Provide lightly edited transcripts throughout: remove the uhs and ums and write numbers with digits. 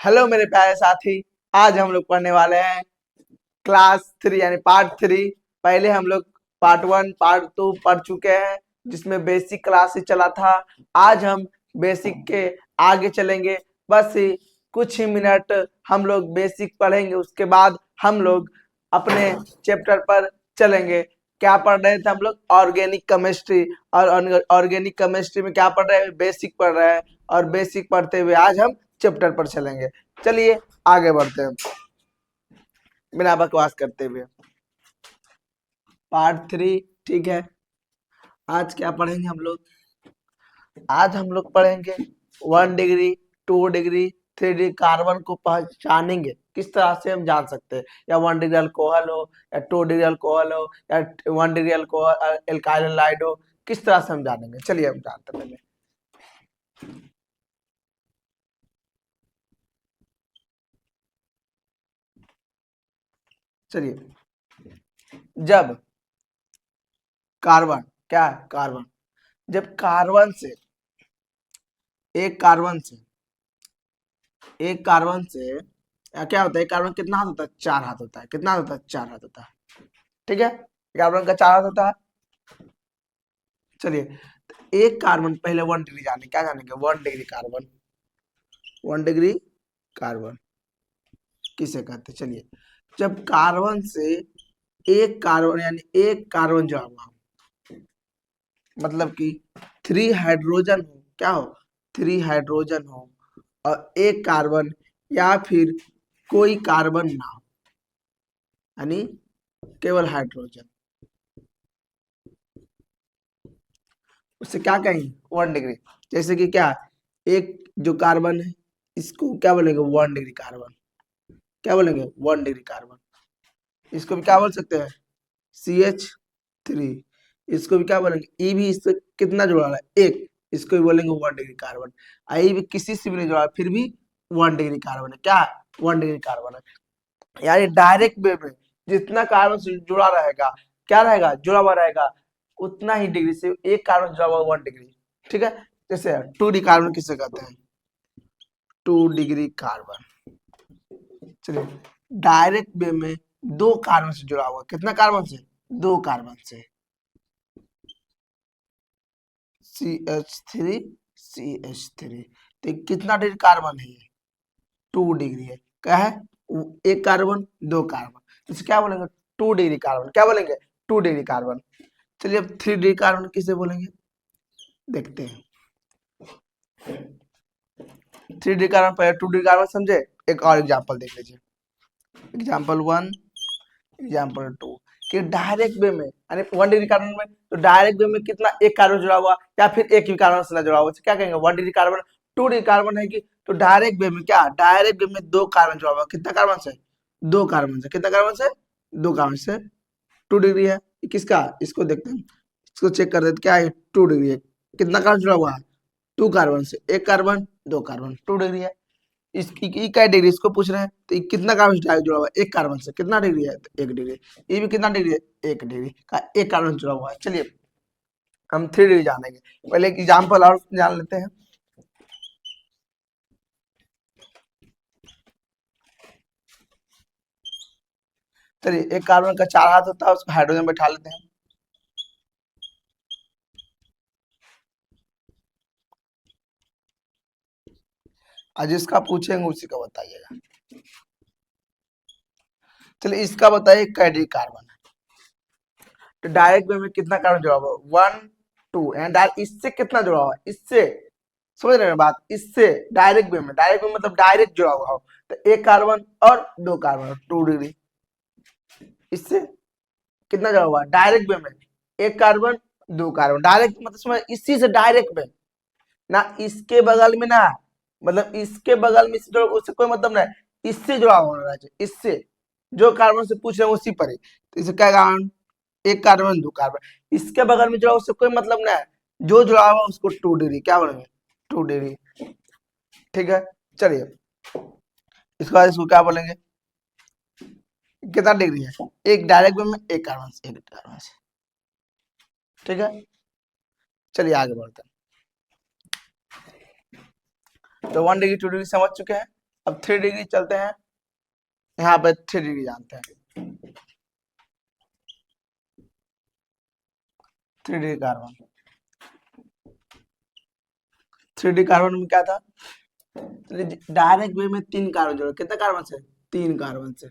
Hello मेरे प्यारे साथी, आज हम लोग पढ़ने वाले हैं क्लास 3 यानी पार्ट 3। पहले हम लोग पार्ट 1 पार्ट 2 पढ़ चुके हैं जिसमें बेसिक क्लास से चला था। आज हम बेसिक के आगे चलेंगे। बस ही कुछ ही मिनट हम लोग बेसिक पढ़ेंगे, उसके बाद हम लोग अपने चैप्टर पर चलेंगे। क्या पढ़ रहे थे हम लोग? Organic chemistry. और ऑर्गेनिक केमिस्ट्री में क्या पढ़ रहे हैं? बेसिक पढ़ रहे हैं। और बेसिक पढ़ते हुए आज हम चैप्टर पर चलेंगे। चलिए आगे बढ़ते हैं बिना बकवास करते हुए। पार्ट 3, ठीक है। आज क्या पढ़ेंगे हम लोग? आज हम लोग पढ़ेंगे 1 डिग्री, 2 डिग्री, 3 डिग्री कार्बन को पहचानेंगे। किस तरह से हम जान सकते हैं? या 1 डिग्री अल्कोहल हो, या 2 डिग्री अल्कोहल हो, या 1 डिग्री अल्कोहल एल्काइल हैलाइड हो, किस तरह से हम जानेंगे? चलिए हम जानते हैं। पहले चलिए, जब कार्बन, क्या है कार्बन, जब कार्बन से एक कार्बन से क्या होता है? कार्बन कितना हाथ होता है? 4 हाथ होता है। कितना हाथ होता है? 4 हाथ होता है। ठीक है, कार्बन का 4 हाथ होता है। चलिए, तो एक कार्बन, पहले 1 डिग्री जाने, क्या जानेंगे? 1 डिग्री कार्बन। 1 डिग्री कार्बन किसे कहते हैं? चलिए, जब कार्बन से एक कार्बन यानी एक कार्बन जुड़ा हुआ, मतलब कि 3 हाइड्रोजन हो, क्या हो? 3 हाइड्रोजन हो और एक कार्बन, या फिर कोई कार्बन ना हो, यानी केवल हाइड्रोजन, उससे क्या कहेंगे? 1 डिग्री। जैसे कि क्या, एक जो कार्बन है इसको क्या बोलेंगे? 1 डिग्री कार्बन। क्या बोलेंगे? 1 डिग्री कार्बन। इसको भी क्या बोल सकते हैं? CH3। इसको भी क्या बोलेंगे? ई भी इससे कितना जुड़ा है? एक। इसको भी बोलेंगे 1 डिग्री कार्बन। आई भी किसी से भी नहीं जुड़ा, फिर भी 1 डिग्री कार्बन है। क्या? 1 डिग्री कार्बन है। यानी डायरेक्ट वे में जितना कार्बन से जुड़ा रहेगा, क्या रहेगा? जुड़ा हुआ रहेगा, उतना ही डिग्री से एक कार्बन जुड़ा हुआ 1 डिग्री। ठीक है। जैसे 2 डिग्री कार्बन किसे कहते हैं? 2 डिग्री कार्बन। चलिए, डायरेक्ट वे में 2 कार्बन से जुड़ा हुआ, कितना कार्बन से? 2 कार्बन से। CH3 CH3। तो कितना डिग्री कार्बन है ये? 2 डिग्री है। क्या है? एक कार्बन, 2 कार्बन, इसे क्या बोलेंगे? 2 डिग्री कार्बन। क्या बोलेंगे? 2 डिग्री कार्बन। चलिए, अब 3 डिग्री कार्बन किसे बोलेंगे? देखते हैं। 3 डिग्री कार्बन पहले 2 डिग्री कार्बन समझे। एक और एग्जांपल देख लीजिए। Example 1, example 2। कि डायरेक्ट वे में, यानी 1 डिग्री कार्बन में, तो डायरेक्ट वे में कितना? एक कार्बन जुड़ा हुआ, या फिर एक ही कार्बन से जुड़ा हुआ, क्या कहेंगे? 1 डिग्री कार्बन। 2 डिग्री कार्बन है कि, तो डायरेक्ट वे में क्या? डायरेक्ट वे में 2 कार्बन जुड़ा हुआ। कितना कार्बन से? 2 कार्बन से। कितना कार्बन से? 2 कार्बन से 2 डिग्री है। किसका? इसको देखते हैं, इसको चेक कर देते, क्या है? 2 डिग्री है। कितना कार्बन जुड़ा हुआ है? 2 कार्बन से। एक कार्बन, 2 कार्बन, 2 डिग्री है। इसकी क्या डिग्री? इसको पूछ रहे हैं, तो कितना कार्बन जुड़ा हुआ है? एक कार्बन से। कितना डिग्री है? 1 डिग्री। ये भी कितना डिग्री है? 1 डिग्री का एक कार्बन जुड़ा हुआ है। चलिए, हम 3 डिग्री जानेंगे। पहले एक एग्जाम्पल और जान लेते हैं। चलिए, एक कार्बन का 4 हाथ होता है, उसको हाइड्रोजन बैठा लेते हैं। आज जिसका पूछेंगे उसी का बताइएगा। चलिए, इसका बताइए कै डिग्री कार्बन है। तो डायरेक्ट वे में कितना कार्बन जुड़ा हुआ? 1 2। एंड इससे कितना जुड़ा हुआ? इससे, समझ रहे हैं बात? इससे डायरेक्ट वे में, डायरेक्ट वे मतलब डायरेक्ट जुड़ा हुआ हो, तो एक कार्बन और 2 कार्बन, 2 डिग्री। इससे कितना जुड़ा हुआ? डायरेक्ट वे में एक कार्बन, 2 कार्बन। डायरेक्ट मतलब समझ, इसी से डायरेक्ट में, ना इसके बगल में, ना मतलब इसके बगल में, इससे उससे कोई मतलब नहीं, इससे जुड़ा होना चाहिए। इससे जो कार्बन से पूछ रहे हैं उसी पर ही। तो इसे क्या कार्बन? एक कार्बन, 2 कार्बन। इसके बगल में जुड़ा, उससे कोई मतलब नहीं है, जो जुड़ा हुआ उसको 2 डिग्री क्या बोलेंगे? 2 डिग्री। ठीक है। चलिए, इसके बाद इसको क्या बोलेंगे? कितना डिग्री है? एक डायरेक्ट में, एक कार्बन से, एक कार्बन से। ठीक है। चलिए आगे बढ़ते हैं। तो 1 डिग्री 2 डिग्री समझ चुके हैं। अब 3 डिग्री चलते हैं, यहाँ पे 3 डिग्री जानते हैं। 3 डिग्री कार्बन, 3 डिग्री कार्बन में क्या था, डायरेक्ट वे में 3 कार्बन जोड़ो, कितना कार्बन से, 3 कार्बन से,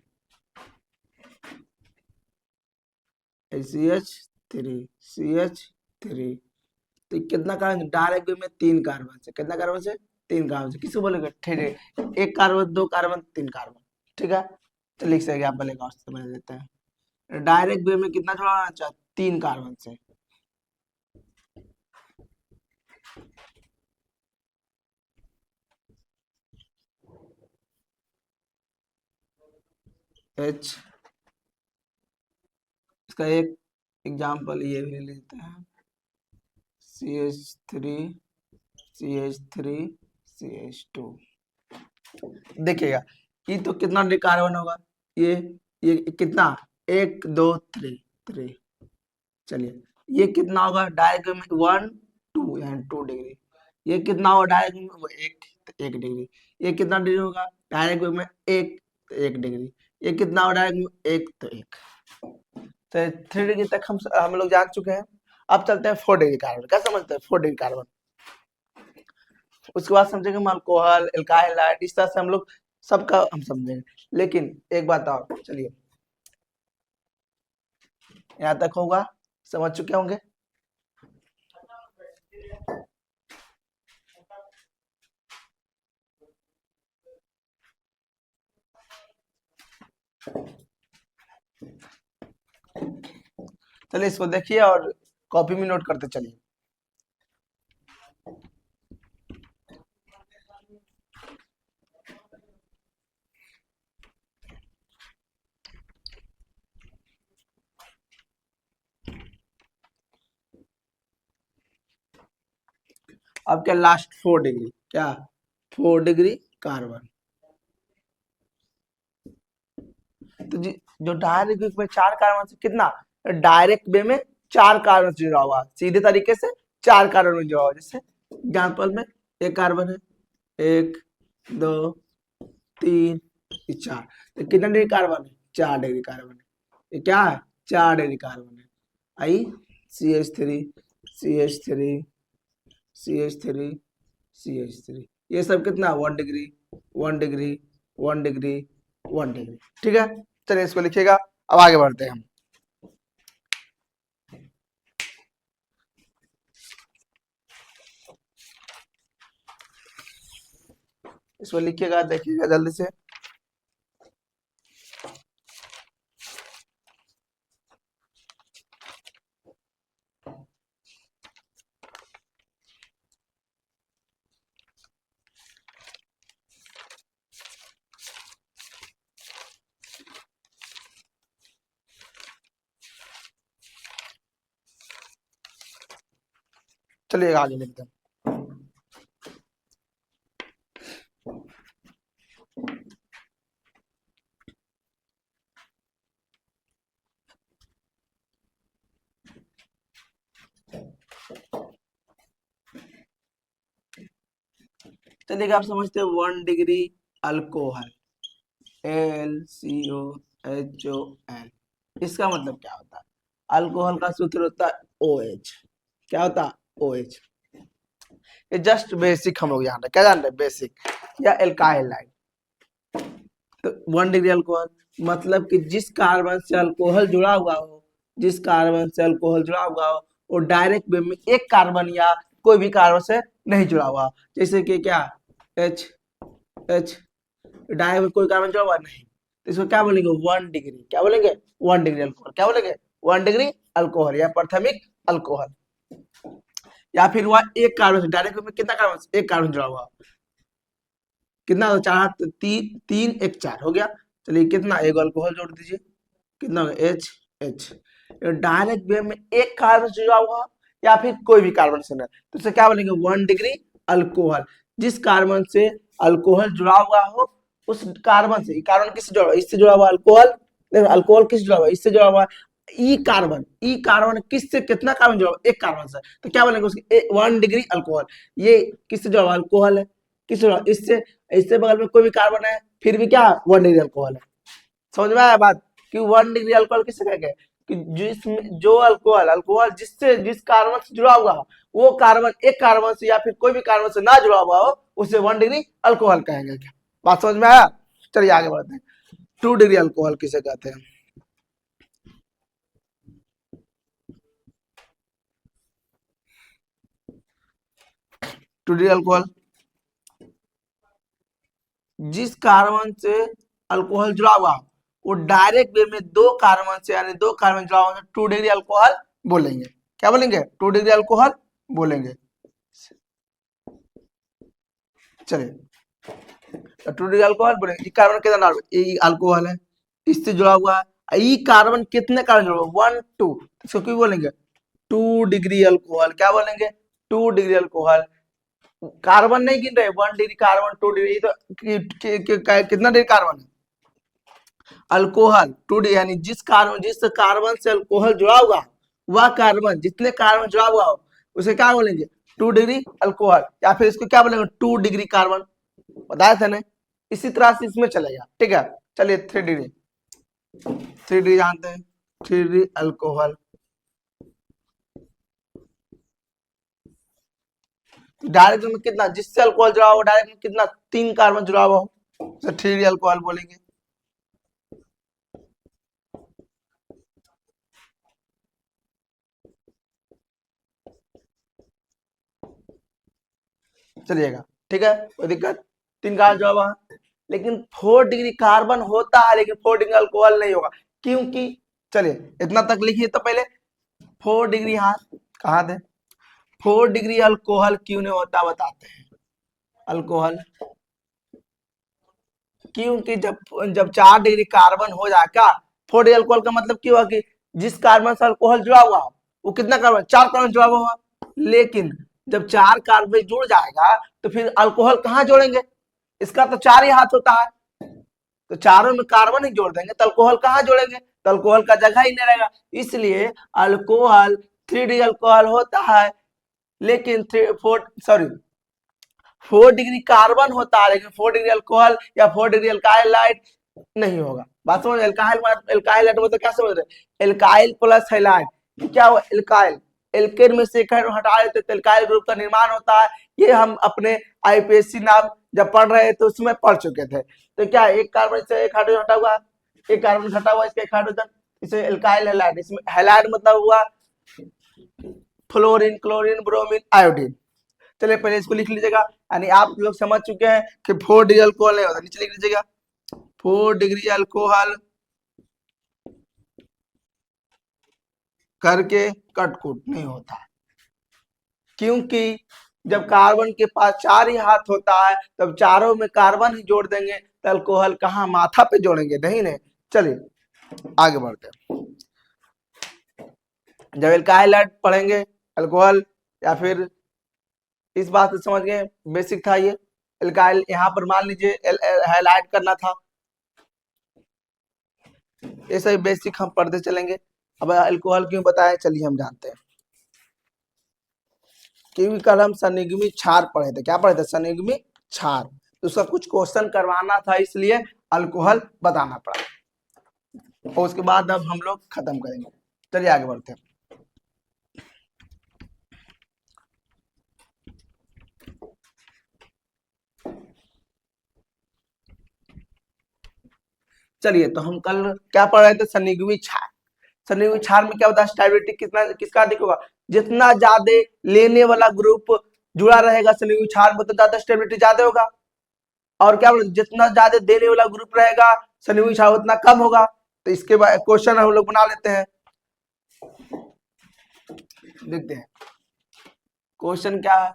CH3 CH3, तो कितना कार्बन, डायरेक्ट वे में 3 कार्बन से, कितना कार्बन से, 3 कार्बन से, किसको बोलेगा, एक कार्बन, 2 कार्बन, 3 कार्बन, ठीक है। तो लिख सके आप बोलेगा, समझ लेते हैं, डायरेक्ट वे में कितना जोड़ना चाहिए, 3 कार्बन से, H, इसका एक एग्जाम्पल ये भी ले लेते हैं, CH3 CH3 CH2, देखिएगा ये तो कितना कार्बन होगा, ये कितना, 1 2 3, चलिए ये कितना होगा डायरेक्ट में, 1 2 यानी 2 डिग्री, ये कितना होगा डायरेक्ट में, वो 1 डिग्री, ये कितना डिग्री होगा डायरेक्ट में, 1 डिग्री, ये कितना होगा डायरेक्ट में, 1 तो 1, तो 3 डिग्री तक हम लोग जान चुके हैं। अब चलते हैं 4 डिग्री कार्बन, क्या समझते हैं 4 डिग्री कार्बन, उसके बाद समझेंगे अल्कोहल, एल्काइल हैलाइड, इस तरह से हम लोग सबका हम समझेंगे। लेकिन एक बात और, चलिए यहाँ तक होगा, समझ चुके होंगे। चलिए इसको देखिए और कॉपी में नोट करते चलिए। अब क्या लास्ट 4 डिग्री, क्या 4 डिग्री कार्बन, तो जो डायरेक्ट वे में 4 कार्बन से, कितना डायरेक्ट वे में 4 कार्बन से जुड़ा हुआ, सीधे तरीके से 4 कार्बन में जुड़ा हुआ, जैसे एग्जाम्पल में एक कार्बन है, 1 2 3 4, तो कितना डिग्री कार्बन है, 4 डिग्री कार्बन है, ये क्या है 4 डिग्री कार्बन है। आई CH3 CH3 CH3 CH3, ये सब कितना 1 डिग्री 1 डिग्री 1 डिग्री 1 डिग्री, ठीक है। चलिए इसको लिखिएगा, अब आगे बढ़ते हैं हम। इसको लिखिएगा, देखिएगा जल्दी से, चलिए आगे लिखते हैं। चलिए आप समझते हैं 1 डिग्री अल्कोहल, LCOHOL, इसका मतलब क्या होता है, अल्कोहल का सूत्र होता है OH, क्या होता है OH, ये जस्ट बेसिक हम लोग जान रहे, क्या जान रहे बेसिक, या एल्काइल हैलाइड। तो 1 डिग्री अल्कोहल मतलब कि जिस कार्बन से अल्कोहल जुड़ा हुआ हो, जिस कार्बन से अल्कोहल जुड़ा हुआ हो, वो डायरेक्ट वे में एक कार्बन या कोई भी कार्बन से नहीं जुड़ा हुआ, जैसे कि क्या H डायरेक्ट में कोई कार्बन जुड़ा हुआ नहीं, तो इसको क्या बोलेंगे 1 डिग्री, क्या बोलेंगे 1 डिग्री अल्कोहल, क्या बोलेंगे 1 डिग्री अल्कोहल या प्राथमिक अल्कोहल। या फिर वह एक कार्बन से डायरेक्ट में कितना कार्बन, एक कार्बन जुड़ा हुआ, कितना 4 3 1 4 हो गया। चलिए कितना एक अल्कोहल जोड़ दीजिए, कितना H डायरेक्ट वे में एक कार्बन से जुड़ा हुआ या फिर कोई भी कार्बन से नहीं, तो इसे क्या बोलेंगे 1 डिग्री अल्कोहल, जिस कार्बन से अल्कोहल जुड़ा हुआ हो उस कार्बन से, कार्बन किससे जुड़ा हुआ, इससे जुड़ा हुआ अल्कोहल, अल्कोहल किससे जुड़ा हुआ, इससे जुड़ा हुआ ई कार्बन किससे, कितना कार्बन जुड़ा हुआ, एक कार्बन से, तो क्या बोलेंगे उसकी 1 डिग्री अल्कोहल, ये किससे जुड़ा हुआ अल्कोहल है, इससे इससे बगल में कोई भी कार्बन है फिर भी क्या 1 डिग्री अल्कोहल है। समझ में आया बात कि 1 डिग्री अल्कोहल किसे कहेंगे कि जिसमें जो अल्कोहल अल्कोहल जिससे जिस कार्बन से जुड़ा हुआ हो वो कार्बन एक कार्बन से या फिर कोई भी कार्बन से ना जुड़ा हुआ हो उसे 1 डिग्री अल्कोहल कहेंगे। क्या बात समझ में आया? चलिए आगे बढ़ते हैं। 2 डिग्री अल्कोहल किसे कहते हैं? 2 डिग्री अल्कोहल जिस कार्बन से अल्कोहल जुड़ा हुआ वो डायरेक्ट वे में दो कार्बन से यानी दो कार्बन जुड़ा हुआ 2 डिग्री अल्कोहल बोलेंगे। क्या बोलेंगे? 2 डिग्री अल्कोहल बोलेंगे। चलिए तो 2 डिग्री अल्कोहल बोलेंगे। कार्बन कितना डाल ये अल्कोहल है इससे जुड़ा हुआ है ये कार्बन कितने कार्बन जुड़ा हुआ 1 2 इसको क्यों बोलेंगे 2 डिग्री अल्कोहल। क्या बोलेंगे 2 डिग्री अल्कोहल। कार्बन नहीं गिन रहे 1 डिग्री कार्बन 2 डिग्री तो कितना डिग्री कार्बन है अल्कोहल 2 डिग्री यानी जिस कार्बन से अल्कोहल जुड़ा हुआ वह कार्बन जितने कार्बन जुड़ा हुआ हो उसे क्या बोलेंगे 2 डिग्री अल्कोहल या फिर इसको क्या बोलेंगे 2 डिग्री कार्बन। बताया था ना इसी तरह से इसमें चलेगा। ठीक है चलिए 3 डिग्री 3 डिग्री जानते हैं 3 डिग्री अल्कोहल डायरेक्ट में कितना जिससे अल्कोहल जुड़ा हुआ डायरेक्ट में कितना 3 कार्बन जुड़ा हुआ हो तो 3 डिग्री अल्कोहल बोलेंगे। चलिएगा ठीक है कोई दिक्कत 3 कार्बन जुड़ा हुआ लेकिन 4 डिग्री कार्बन होता है लेकिन 4 डिग्री अल्कोहल नहीं होगा क्योंकि चलिए इतना तक लिखिए तो पहले 4 डिग्री यहाँ कहा थे 4 डिग्री अल्कोहल क्यों नहीं होता बताते हैं। अल्कोहल क्योंकि जब जब 4 डिग्री कार्बन हो जाएगा 4 डिग्री अल्कोहल का मतलब क्या हुआ कि जिस कार्बन से अल्कोहल जुड़ा हुआ वो कितना कार्बन 4 कार्बन जुड़ा हुआ लेकिन जब 4 कार्बन जुड़ जाएगा तो फिर अल्कोहल कहाँ जोड़ेंगे इसका तो 4 ही हाथ होता है तो चारों में कार्बन ही जोड़ देंगे तो अल्कोहल कहाँ जोड़ेंगे तो अल्कोहल का जगह ही नहीं रहेगा इसलिए अल्कोहल 3 डिग्री अल्कोहल होता है लेकिन 4 डिग्री कार्बन होता है लेकिन 4 डिग्री अल्कोहल या 4 डिग्री अल्काइल लाइट नहीं होगा। बात समझ एल्काइल लाइट मतलब क्या समझ रहे एल्काइल प्लस हैलाइड क्या हुआ एल्काइल एल्केन में से एक हाइड्रोजन हटा देते तो एल्काइल ग्रुप का निर्माण होता है। ये हम अपने आईपीएससी नाम जब पढ़ रहे तो उसमें पढ़ चुके थे। तो क्या एक कार्बन से एक हाइड्रोजन हटा हुआ एक कार्बन हटा हुआ इसका एक हाइड्रोजन इसे एल्काइल हैलाइड इसमें हैलाइड मतलब हुआ फ्लोरीन क्लोरीन ब्रोमीन आयोडीन। चलिए पहले इसको लिख लीजिएगा यानी आप लोग समझ चुके हैं कि 4 डिग्री अल्कोहल नहीं होता नीचे लिख लीजिएगा 4 डिग्री अल्कोहल करके कटकुट नहीं होता क्योंकि जब कार्बन के पास 4 ही हाथ होता है तब चारों में कार्बन ही जोड़ देंगे तो अल्कोहल कहाँ माथा पे जोड़ेंगे नहीं नहीं। चलिए आगे बढ़ते हैं जब एल्काइल पढ़ेंगे अल्कोहल या फिर इस बात से समझ गए बेसिक था ये एल्काइल यहाँ पर मान लीजिए हाईलाइट करना था ये सभी बेसिक हम पढ़ते चलेंगे। अब अल्कोहल क्यों बताया चलिए हम जानते हैं क्योंकि कल हम संयुग्मी क्षार पढ़े थे। क्या पढ़े थे संयुग्मी क्षार तो उसका कुछ क्वेश्चन करवाना था इसलिए अल्कोहल बताना पड़ा और उसके बाद अब हम लोग खत्म करेंगे। चलिए आगे बढ़ते हैं चलिए तो हम कल क्या पढ़ रहे थे संयुग्मी क्षार। संयुग्मी क्षार में क्या होता है स्टेबिलिटी कितना किसका अधिक होगा जितना ज्यादा लेने वाला ग्रुप जुड़ा रहेगा संयुग्मी क्षार में तो ज्यादा स्टेबिलिटी ज्यादा होगा और क्या जितना ज्यादा देने वाला ग्रुप रहेगा संयुग्मी क्षार उतना कम होगा। तो इसके बाद क्वेश्चन हम लोग बना लेते हैं देखते हैं क्वेश्चन क्या है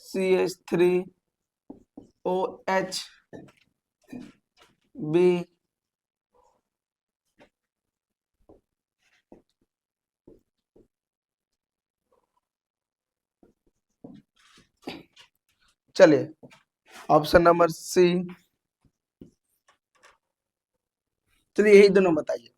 CH3OH B चलिए ऑप्शन नंबर सी चलिए यही दोनों बताइए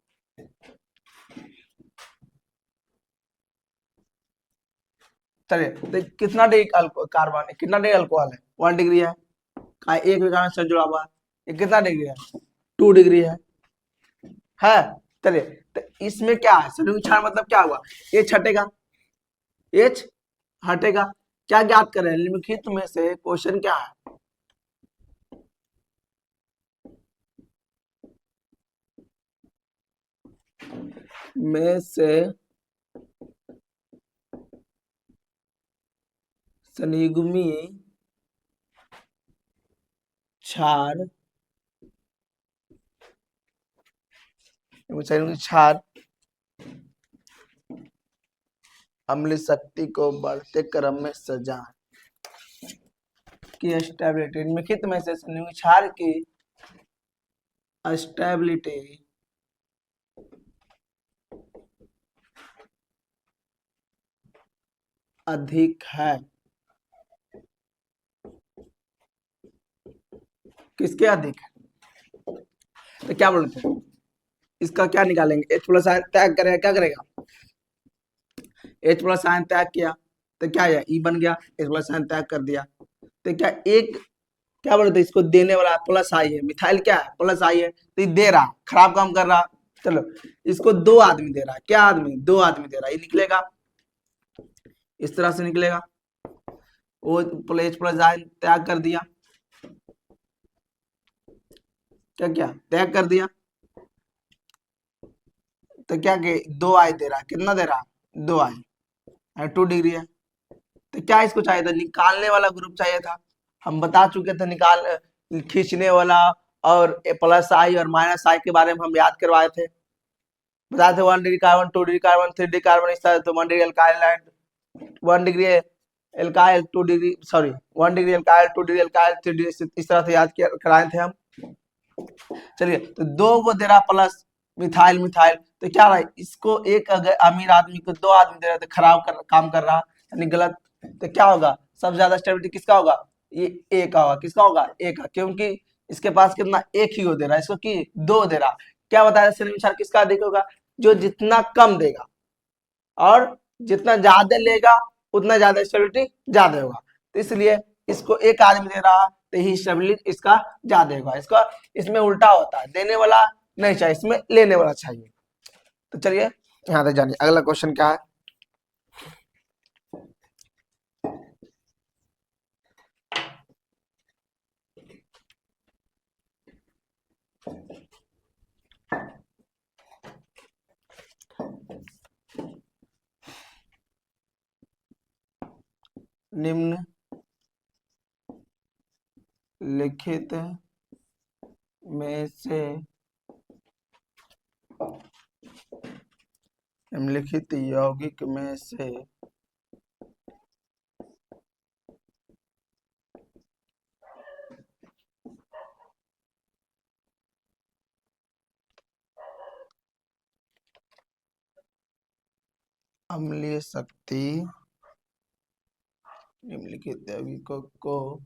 चलिए कितना डिग्री कार्बन है कितना डिग्री अल्कोहल है 1 डिग्री है का एक भी कारण से जुड़ा हुआ है, ये कितना डिग्री है, 2 डिग्री है। चलिए, तो इसमें क्या है, संयुग्म क्षार मतलब क्या हुआ, एच हटेगा, एच हटेगा। क्या ज्ञात करें, निम्नलिखित में से क्वेश्चन क्या है, में से संयुग्मी क्षार, संयुग्मी क्षार अम्लीय शक्ति को बढ़ते क्रम में सजा की स्टेबिलिटी, निम्नलिखित में से संयुग्मी क्षार की स्टेबिलिटी अधिक है, किसके अधिक है, तो क्या बोलते हैं, इसका क्या निकालेंगे, H प्लस आयन त्याग करेगा, क्या करेगा, H प्लस आयन त्याग किया तो क्या है, E बन गया, H प्लस आयन त्याग कर दिया तो क्या, एक क्या बोलते हैं, इसको देने वाला प्लस आई है, मिथाइल क्या है, प्लस आई है, तो ये दे रहा, खराब काम कर रहा। चलो, इसको दो आदमी दे रहा है, क्या आदमी, दो आदमी दे रहा है, ये निकलेगा, इस तरह से निकलेगा, वो H प्लस आयन त्याग कर दिया, क्या क्या त्याग कर दिया, तो क्या के दो आई दे रहा, कितना दे रहा, दो आई, 2 डिग्री है। तो क्या इसको चाहिए था, निकालने वाला ग्रुप चाहिए था, हम बता चुके थे, निकाल खींचने वाला और प्लस आई और माइनस आई के बारे में हम याद करवाए थे, बताए थे 1 degree carbon, 2 degree carbon, 3 degree carbon, इस तरह, तो 1 degree alkyl and 1 degree alkyl, 2 degree sorry 1 degree alkyl, 2 degree alkyl, 3 degree, इस तरह से याद कराए थे हम। चलिए, तो दो को दे रहा प्लस मिथाइल, मिथाइल तो क्या रहा, इसको एक अगर अमीर आदमी को दो आदमी दे रहा तो काम कर रहा, यानी गलत, तो क्या होगा, सबसे ज्यादा स्टेबिलिटी किसका होगा, ये ए का होगा, किसका होगा, ए का, क्योंकि इसके पास कितना, एक ही वो दे रहा है, इसको की दो दे रहा, क्या बताया संयुग्म किसका अधिक होगा, जो जितना कम देगा और जितना ज्यादा लेगा उतना ज्यादा स्टेबिलिटी ज्यादा होगा, तो इसलिए इसको एक आदमी दे रहा तो ही स्टेबिलिटी इसका ज्यादा होगा, इसका इसमें उल्टा होता है, देने वाला नहीं चाहिए, इसमें लेने वाला चाहिए। तो चलिए यहाँ तक जानिए, अगला क्वेश्चन क्या है, निम्न लिखित में से निम्नलिखित यौगिक में से अम्लीय शक्ति निम्नलिखित यौगिकों को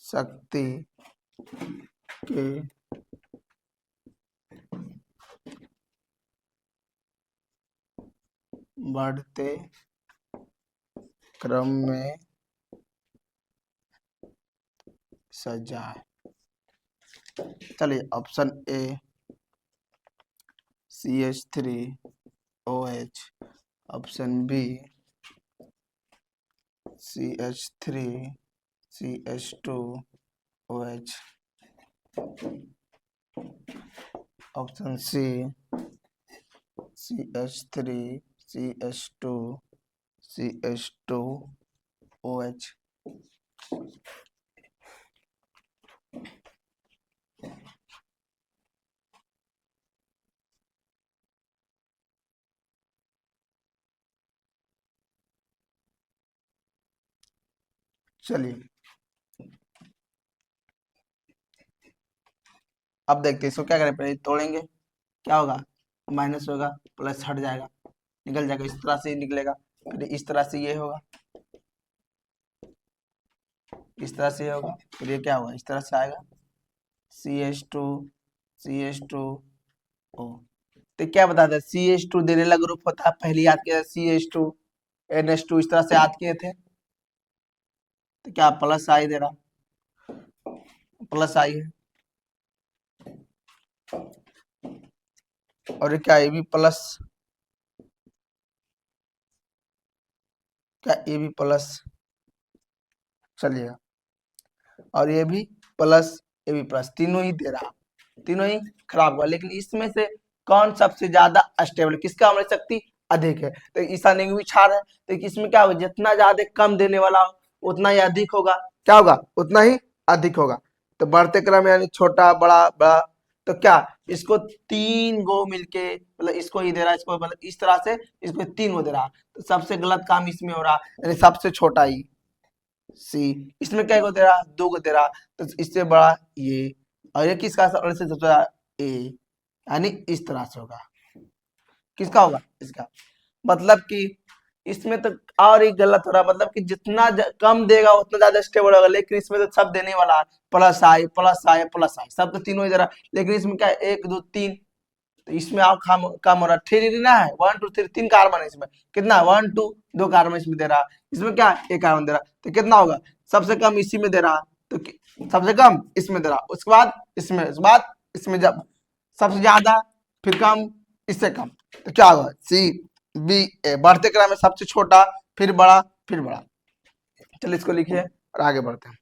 शक्ति के बढ़ते क्रम में सजाए। चलिए, option A CH3OH, option B CH3CH2OH, option C CH3CH2CH2OH। चलिए, अब देखते हैं इसको क्या करें, पहले तोड़ेंगे, क्या होगा, माइनस होगा, प्लस हट जाएगा, निकल जाएगा, इस तरह से निकलेगा, फिर इस तरह से ये होगा, इस तरह से होगा, फिर ये क्या होगा, इस तरह से आएगा, CH2 CH2O, तो क्या बताते हैं, CH2 देने वाला ग्रुप होता है, पहले याद किया CH2 NH2 इस तरह से याद किए थे। तो क्या प्लस आई दे रहा, प्लस आई है, और ये क्या ये भी प्लस, क्या ये भी प्लस चलिएगा, और ये भी प्लस, ये भी प्लस, तीनों ही दे रहा, तीनों ही खराब हुआ। लेकिन इसमें से कौन सबसे ज्यादा स्टेबल, किसका अम्ल शक्ति अधिक है? तो ईसा नेगेटिव क्षार है, तो इसमें क्या होगा, जितना ज्यादा कम देने वाला हो उतना ही अधिक होगा, क्या होगा, उतना ही अधिक होगा। तो बढ़ते क्रम यानी छोटा बड़ा बड़ा, तो क्या इसको तीन गो मिलके, मतलब इसको ही दे रहा है, इसको मतलब इस तरह से इसको तीन गो दे रहा, तो सबसे गलत काम इसमें हो रहा, यानी सबसे छोटा ही सी। इसमें क्या को दे रहा, दो को दे रहा, तो इससे बड़ा ये, और ये किसका सबसे सबसे बड़ा ए, यानी इस तरह से होगा, किसका होगा, इसका। मतलब कि इसमें तो और ही गलत हो रहा, मतलब कि जितना कम देगा उतना ज्यादा स्टेबल होगा, लेकिन इसमें तो सब देने वाला है, प्लस आई प्लस आई प्लस आई, सब तो तीनों ही दे रहा, लेकिन इसमें क्या है, एक दो तीन, तो इसमें और कम हो रहा, थ्री ना है, 1 2 3 तीन कार्बन है इसमें, कितना 1 2 दो कार्बन इसमें दे रहा, इसमें क्या एक कार्बन दे रहा, तो कितना होगा, सबसे कम इसी में दे रहा, तो सबसे कम इसमें दे रहा, उसके बाद इसमें, उसके बाद इसमें, जब सबसे ज्यादा फिर कम, इससे कम, तो क्या होगा CBA, बढ़ते क्रम में सबसे छोटा फिर बड़ा फिर बड़ा। चलिए इसको लिखिए और आगे बढ़ते हैं।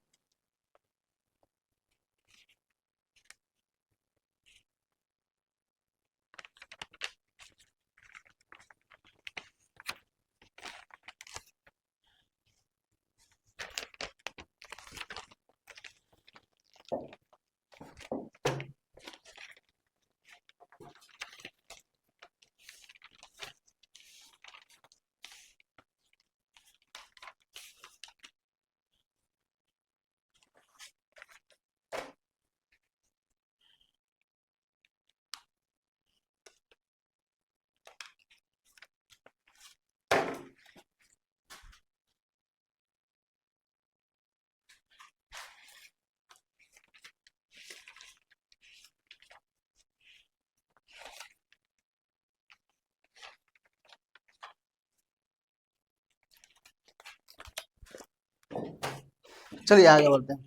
चलिए आगे बढ़ते हैं।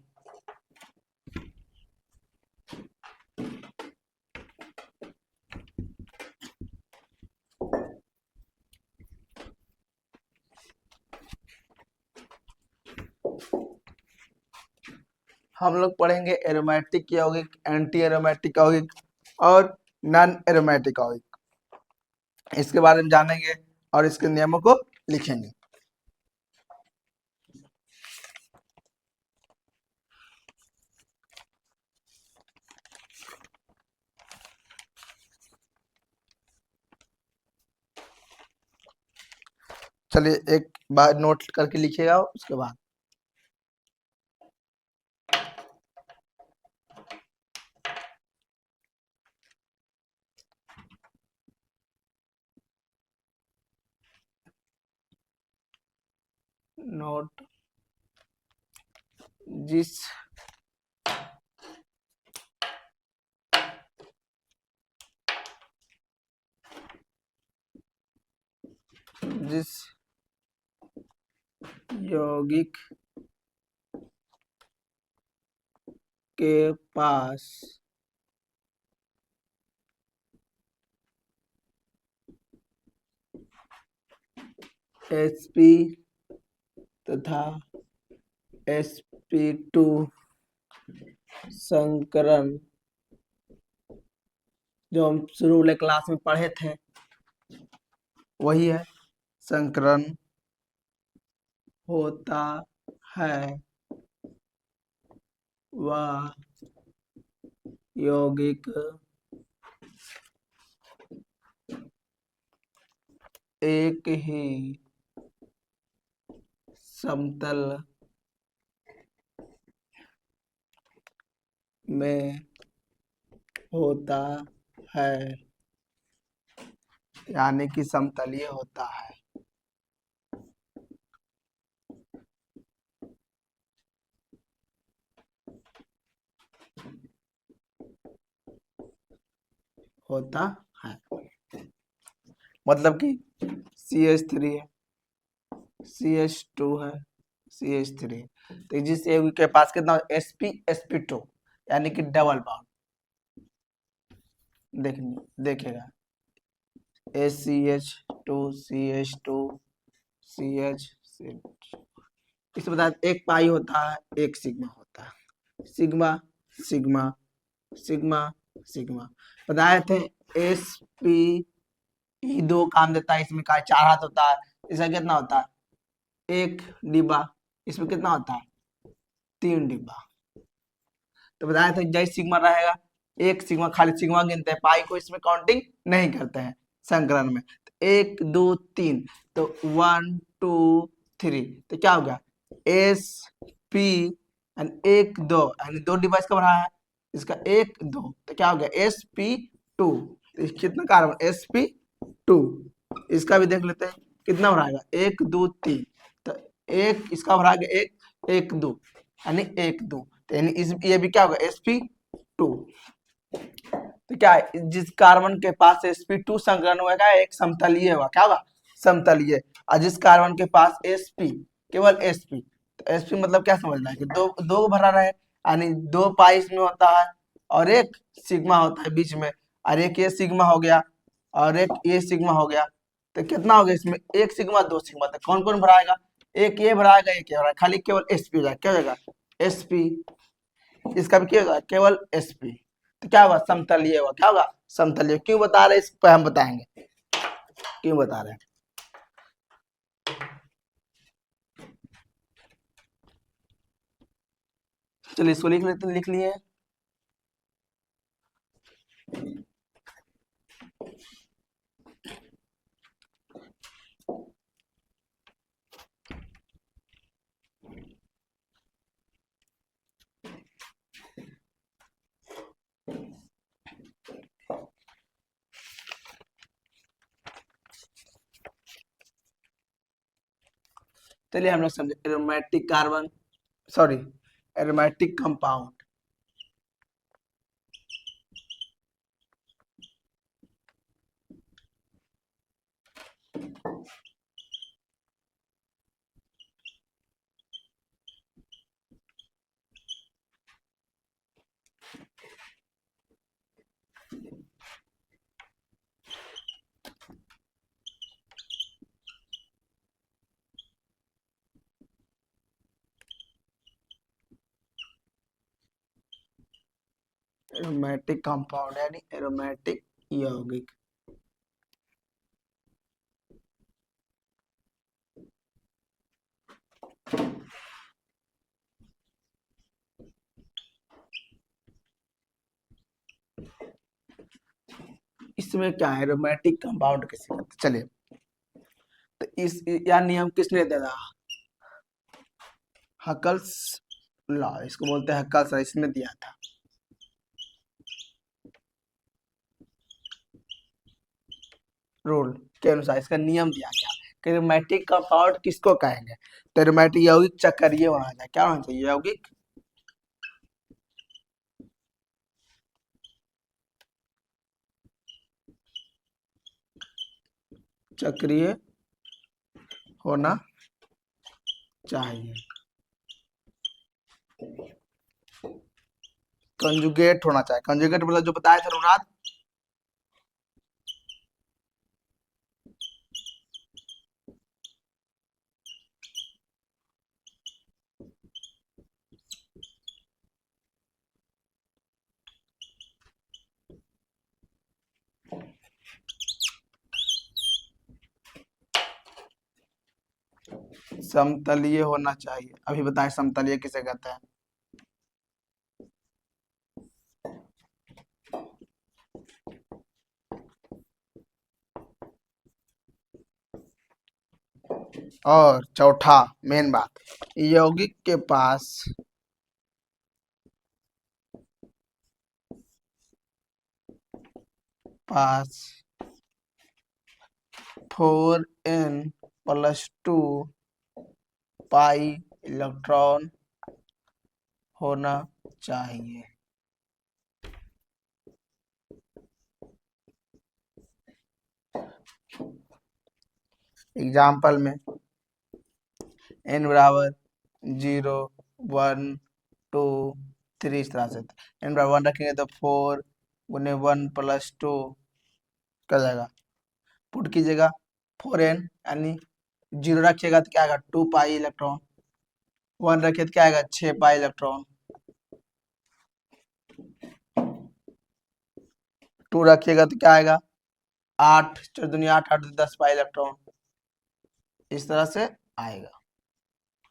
हम लोग पढ़ेंगे एरोमेटिक यौगिक, एंटी एरोमेटिक यौगिक और नॉन एरोमेटिक यौगिक, इसके बारे में जानेंगे और इसके नियमों को लिखेंगे। चलिए एक बार नोट करके लिखिएगा, उसके बाद नोट, जिस जिस यौगिक के पास sp तथा sp2 संकरण, जो हम शुरू वाले क्लास में पढ़े थे वही है, संकरण होता है, वह यौगिक एक ही समतल में होता है, यानी कि समतलीय होता है। होता है मतलब कि CH3 है, CH2 है, CH3, तो जिस यौगिक के पास कितना sp sp2 यानी कि डबल बॉन्ड देखेगा ACH2 CH2 CH इसके बाद एक पाई होता है, एक सिग्मा होता है, सिग्मा सिग्मा सिग्मा सिग्मा बताए थे। sp दो काम देता है, इसमें का 4 हाथ होता है, इसका कितना होता है 1 डिब्बा, इसमें कितना होता है 3 डिब्बा। तो बताया था जय सिग्मा रहेगा, एक सिग्मा, खाली सिग्मा गिनते हैं, पाई को इसमें काउंटिंग नहीं करते हैं संकलन में। तो 1 2 3, तो 1 2 3, तो क्या हो गया एस पी एंड 1 2 यानी 2 डिवाइस का बढ़ा है, इसका 1 2, तो क्या हो गया sp2, कितना कार्बन sp2, इसका भी देख लेते हैं कितना बढ़ाएगा 1 2 3, तो एक इसका बढ़ाएगा 1 1 2 यानी 1 2, तो यानी इस ये भी क्या होगा sp2। तो क्या है जिस कार्बन के पास sp2 संकलन होगा एक समतलीय होगा, क्या होगा समतलीय, और जिस कार्बन के पास sp केवल sp, तो sp मतलब क्या समझना है कि दो दो भरा रहे, यानी 2 पाई इसमें होता है और एक सिग्मा होता है बीच में, और एक ये सिग्मा हो गया और एक ये सिग्मा हो गया, तो कितना हो गया इसमें एक सिग्मा 2 सिग्मा, तो कौन कौन भराएगा एक ये भराएगा एक ये भराएगा, खाली केवल sp हो जाएगा, क्या हो जाएगा sp, इसका भी क्या होगा केवल sp, तो क्या होगा समतलीय होगा, क्या होगा समतलीय। क्यों बता रहे इस पर हम बताएंगे क्यों बता रहे हैं। चलिए इसको लिख लेते, लिख लिए। चलिए हम लोग समझे aromatic carbon, sorry aromatic compound, aromatic compound यानी एरोमेटिक यौगिक। इसमें क्या है एरोमेटिक कंपाउंड किसे कहते हैं, चलिए तो इस यह नियम किसने दिया, हकल्स लॉ, इसको बोलते हैं हकल्स लॉ, इसने दिया था। रूल के अनुसार इसका नियम दिया गया कि एरोमेटिक कंपाउंड किसको कहेंगे, तो एरोमेटिक यौगिक चक्रीय होना चाहिए, क्या होना चाहिए यौगिक चक्रीय होना चाहिए, कंजुगेट होना चाहिए, कंजुगेट मतलब जो बताया था अनुराग, समतलीय होना चाहिए, अभी बताए समतलीय किसे कहते हैं। और चौथा मेन बात, यौगिक के पास पास 4n+2 पाई इलेक्ट्रॉन होना चाहिए। एग्जाम्पल में n बराबर 0 1 2 3 इस तरह से n बराबर 1 रखेंगे तो 4 गुने 1 प्लस 2 क्या जाएगा, पुट कीजिएगा 4n, यानी 0 रखिएगा तो क्या आएगा 2 पाई इलेक्ट्रॉन, 1 रखिए तो क्या आएगा 6 पाई इलेक्ट्रॉन, 2 रखिएगा तो क्या आएगा 8, 4 दुनिया 8, 8 10 पाई इलेक्ट्रॉन, इस तरह से आएगा।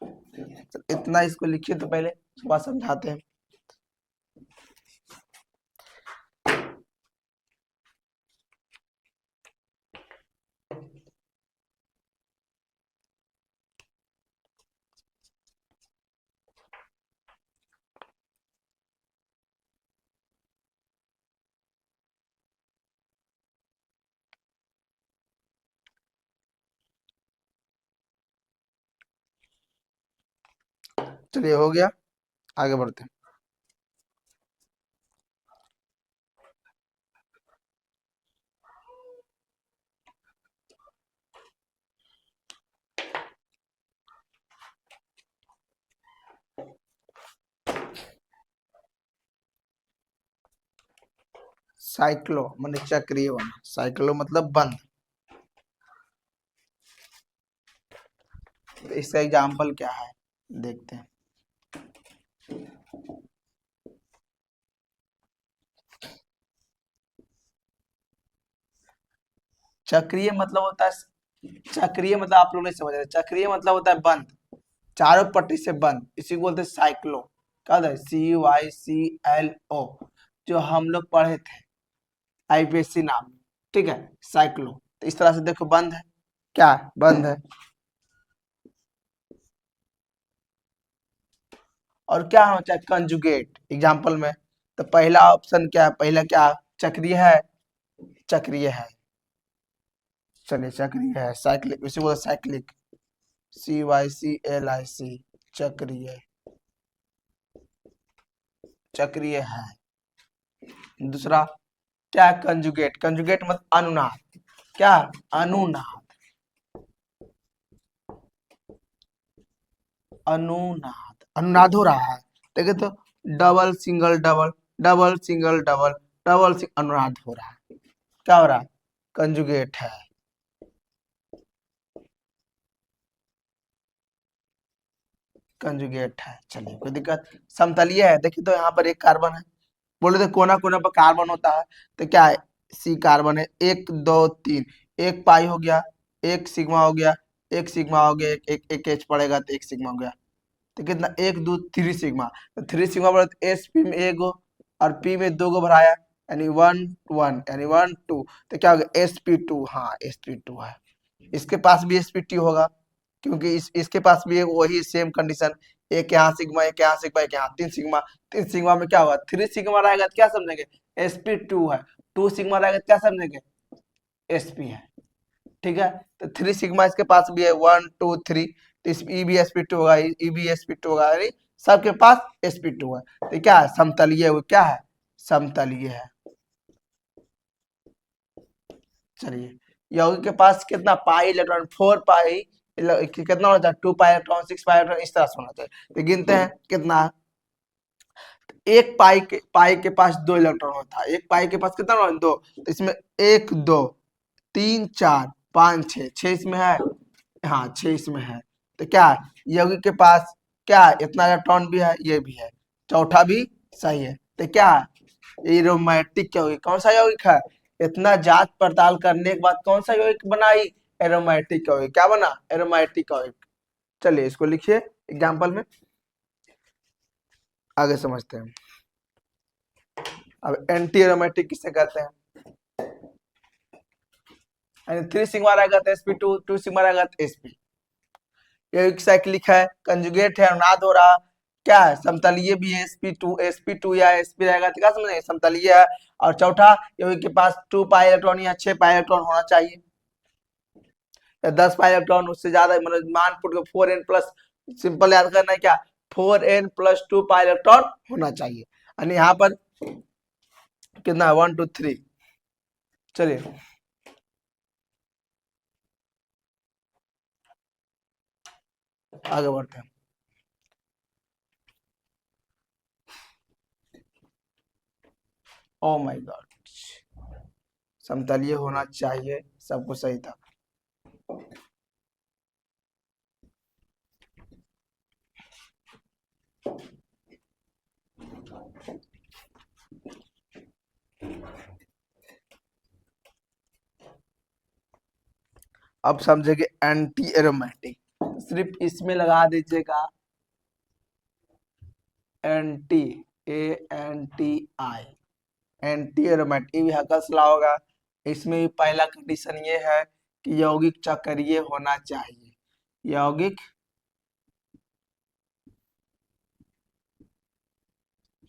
तो इतना इसको लिखिए तो पहले उसके बाद समझाते हैं। चलिए हो गया, आगे बढ़ते हैं। साइक्लो मतलब चक्रीय बना, साइक्लो मतलब बंद। तो इसका एग्जाम्पल क्या है देखते हैं। चक्रीय मतलब होता है, चक्रीय मतलब आप लोग नहीं समझ रहे, चक्रीय मतलब होता है बंद, चारों पट्टी से बंद, इसी को बोलते हैं साइक्लो। क्या होता है CYCLO, जो हम लोग पढ़े थे IPSC नाम, ठीक है साइक्लो। तो इस तरह से देखो बंद है, क्या बंद है। और क्या होना चाहिए कंजुगेट एग्जाम्पल में, तो पहला ऑप्शन क्या है, पहला क्या चक्रीय है, चक्रीय है, चलिए चक्रीय है, साइक्लिक, इसी को साइक्लिक CYCLIC, चक्रीय, चक्रीय है। दूसरा क्या कंजुगेट, कंजुगेट मतलब अनुनाद, क्या अनुनाद, अनुनाद, अनुनाद हो रहा है, देखिए तो double single double, double single double, double single, अनुनाद हो रहा है, क्या हो रहा है कंजुगेट है। कंजुगेट है, चलिए कोई दिक्कत। समतलीय है, देखिए तो यहाँ पर एक कार्बन है, बोले तो कोना कोना पर कार्बन होता है, तो क्या है C कार्बन है, 1 2 3, एक पाई हो गया, एक सिग्मा हो गया, एक सिग्मा हो गया, एक H पड़ेगा तो एक सिग्मा हो गया, तो कितना 1 2 3 सिग्मा, तो 3 सिग्मा बोले तो SP में एगो और P में 2 गो भराया, यानी 1 1, यानी 1 2, तो क्या हो गया SP2, हाँ SP2 है। इसके पास भी SP2 होगा, क्योंकि इसके पास भी वही सेम कंडीशन, एक यहाँ सिग्मा, एक यहाँ सिग्मा, एक यहाँ 3 सिग्मा, 3 सिग्मा में क्या होगा 3 सिग्मा रहेगा तो क्या समझेंगे SP2 है, 2 सिग्मा रहेगा तो क्या समझेंगे SP है, ठीक है। तो 3 सिग्मा इसके पास भी है 1 2 3, तो इस E भी SP2 होगा, E भी SP2 होगा, यानी सबके पास SP2 है, तो क्या है समतलीय, वो क्या है समतलीय है। चलिए यौगिक के पास कितना पाई इलेक्ट्रॉन, 4 पाई, कितना होना चाहिए 2 पाई इलेक्ट्रॉन, 6 पाई इलेक्ट्रॉन, इस तरह से होना चाहिए। तो गिनते हैं कितना, एक पाई के पास 2 इलेक्ट्रॉन होता है, एक पाई के पास कितना इलेक्ट्रॉन 2, तो इसमें 1 2 3 4 5 6, 6 इसमें है, हाँ 6 इसमें है, तो क्या यौगिक के पास क्या इतना इलेक्ट्रॉन भी है, ये भी है, चौथा भी सही है, तो क्या एरोमेटिक यौगिक, कौन सा यौगिक है, इतना जांच पड़ताल करने के बाद कौन सा यौगिक बनाई, एरोमेटिक यौगिक, क्या बना एरोमेटिक यौगिक। चलिए इसको लिखिए एग्जाम्पल में, आगे समझते हैं। अब एंटी एरोमेटिक किसे कहते हैं, 3 सिग्मा रहेगा तो sp2, 2 सिग्मा रहेगा तो sp, यौगिक साइक्लिक है, कंजुगेट है, अनुनाद हो रहा, क्या है समतलीय भी है, sp2 या sp रहेगा तो क्या समझेंगे समतलीय है। और चौथा यौगिक के पास 2 पाई इलेक्ट्रॉन या 6 पाई इलेक्ट्रॉन होना चाहिए, या 10 पाई इलेक्ट्रॉन, उससे ज्यादा, मतलब मान पुट 4n प्लस, सिंपल याद करना है क्या 4n प्लस 2 पाई इलेक्ट्रॉन होना चाहिए, यानी यहाँ पर कितना 1 2 3। चलिए आगे बढ़ते हैं। ओ माय गॉड, समतलीय होना चाहिए, सब कुछ सही था। अब समझेंगे एंटी एरोमेटिक, सिर्फ इसमें लगा दीजिएगा एंटी, ANTI, एंटी एरोमेटिक, ये भी हल्का सा होगा। इसमें भी पहला कंडीशन ये है कि यौगिक चक्रीय होना चाहिए, यौगिक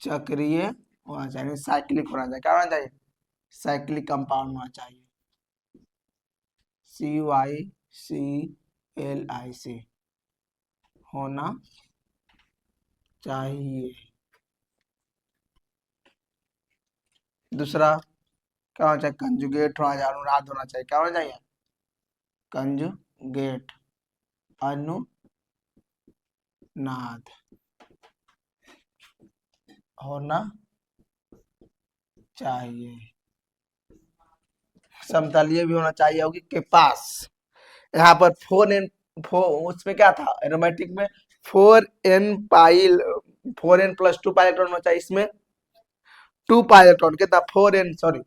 चक्रीय होना चाहिए, साइक्लिक होना चाहिए। क्या होना चाहिए? साइक्लिक कंपाउंड होना चाहिए, CYCLIC होना चाहिए। दूसरा क्या होना चाहिए? कंजुगेट होना चाहिए, अनुनाद होना चाहिए। क्या होना चाहिए? कंजुगेट, अनुनाद होना चाहिए। समतलीय भी होना चाहिए यौगिक के पास। यहाँ पर 4n, उसमें क्या था एरोमेटिक में? 4n+2 पाई इलेक्ट्रॉन होना चाहिए, इसमें 2 पाई इलेक्ट्रॉन। कितना? 4n, सॉरी,